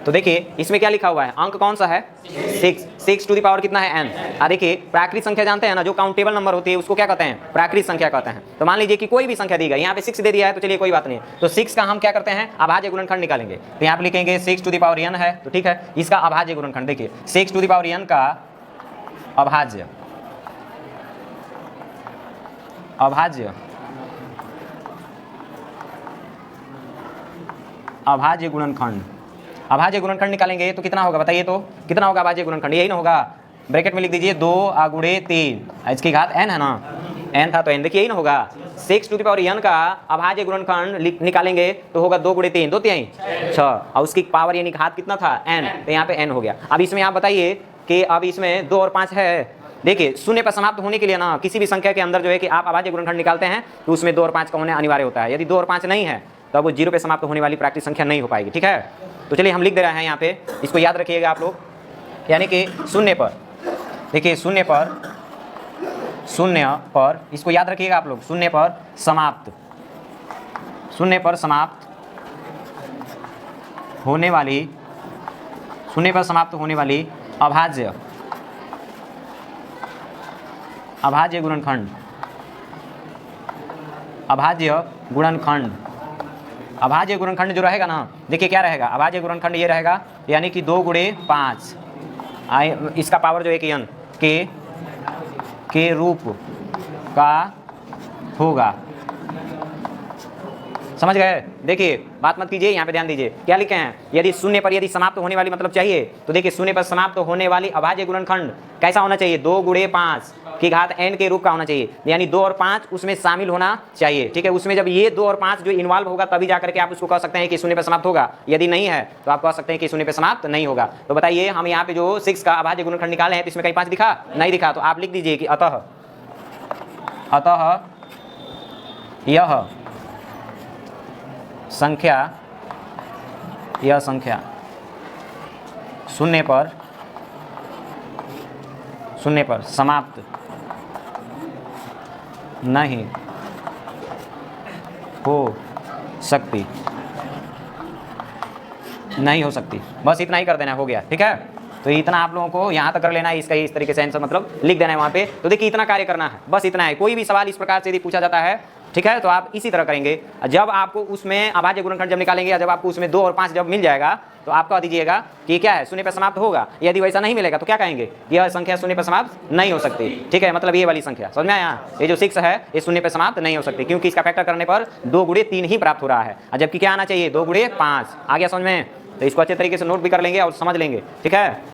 तो देखिए इसमें क्या लिखा हुआ है, अंक कौन सा है 6, 6 टू द पावर कितना है n। देखिए प्राकृत संख्या जानते हैं ना, जो काउंटेबल नंबर होती है उसको क्या कहते हैं, प्राकृत संख्या कहते हैं। तो मान लीजिए कि कोई भी संख्या दी गई, यहाँ पे 6 दे दिया है तो चलिए कोई बात नहीं है, तो 6 का हम क्या करते हैं अभाज्य गुणनखंड निकालेंगे। तो यहाँ पे लिखेंगे 6 टू द पावर n है, तो ठीक है इसका अभाज्य गुणनखंड देखिए 6 टू द पावर n का अभाज्य अभाज्य गुणनखंड, अभाज्य गुणनखंड निकालेंगे तो कितना होगा बताइए, तो कितना होगा अभाज्य गुणनखंड, यही ना होगा, ब्रैकेट में लिख दीजिए 2 गुणे 3, इसकी घात n है ना, n था तो n, देखिए यही ना होगा। 6 टू द पावर n का अभाज्य गुणनखंड निकालेंगे तो होगा 2 गुणे 3, 2 तिहाई 6, और उसकी पावर यानी घात कितना था n, तो यहाँ पे n हो गया। अब इसमें आप बताइए कि अब इसमें 2 और 5 है, देखिए शून्य पर समाप्त होने के लिए ना किसी भी संख्या के अंदर जो है कि आप अभाज्य गुणनखंड निकालते हैं तो उसमें 2 और 5 का होना अनिवार्य होता है। यदि 2 और 5 नहीं है तो अब वो 0 पे समाप्त होने वाली प्राकृत संख्या नहीं हो पाएगी, ठीक है। तो चलिए हम लिख दे रहे हैं यहाँ पे, इसको याद रखिएगा आप लोग, यानी कि शून्य पर, देखिए शून्य पर इसको याद रखिएगा आप लोग, शून्य पर समाप्त होने वाली, शून्य पर समाप्त होने वाली अभाज्य गुणनखंड, अभाज्य गुणनखंड जो रहेगा ना, देखिए क्या रहेगा अभाज्य गुणनखंड, ये रहेगा यानी कि 2 गुणे 5, इसका पावर जो है कि n के रूप का होगा, समझ गए। देखिए बात मत कीजिए, यहाँ पे ध्यान दीजिए क्या लिखे हैं, यदि शून्य पर यदि समाप्त होने वाली मतलब चाहिए तो देखिए शून्य पर समाप्त होने वाली अभाज्य गुणनखंड कैसा होना चाहिए, 2 गुणे 5 की घात n के रूप का होना चाहिए, यानी 2 और 5 उसमें शामिल होना चाहिए, ठीक है। उसमें जब ये 2 और 5 जो इन्वॉल्व होगा तभी जाकर के आप उसको कह सकते हैं कि शून्य पर समाप्त होगा, यदि नहीं है तो आप कह सकते हैं कि शून्य पर समाप्त नहीं होगा। तो बताइए हम यहाँ पे जो 6 का अभाज्य गुणनखंड निकाले हैं तो इसमें कहीं 5 दिखा नहीं दिखा, तो आप लिख दीजिए कि अतः यह संख्या शून्य पर समाप्त नहीं हो सकती, बस इतना ही कर देना, हो गया, ठीक है। तो इतना आप लोगों को यहाँ तक कर लेना है, इसका इस तरीके से आंसर मतलब लिख देना है वहाँ पे। तो देखिए इतना कार्य करना है, बस इतना है। कोई भी सवाल इस प्रकार से यदि पूछा जाता है, ठीक है, तो आप इसी तरह करेंगे। जब आपको उसमें अभाज्य गुणनखंड जब निकालेंगे या जब आपको उसमें 2 और 5 जब मिल जाएगा तो आप कह दीजिएगा कि क्या है शून्य पर समाप्त होगा। यदि वैसा नहीं मिलेगा तो क्या कहेंगे, यह संख्या शून्य पर समाप्त नहीं हो सकती, ठीक है, मतलब ये वाली संख्या समझ में आया, ये जो 6 है ये शून्य पर समाप्त नहीं हो सकती, क्योंकि इसका फैक्टर करने पर 2 गुणे 3 ही प्राप्त हो रहा है, जबकि क्या आना चाहिए 2 गुणे 5। आ गया समझ में? तो इसको अच्छे तरीके से नोट भी कर लेंगे और समझ लेंगे, ठीक है।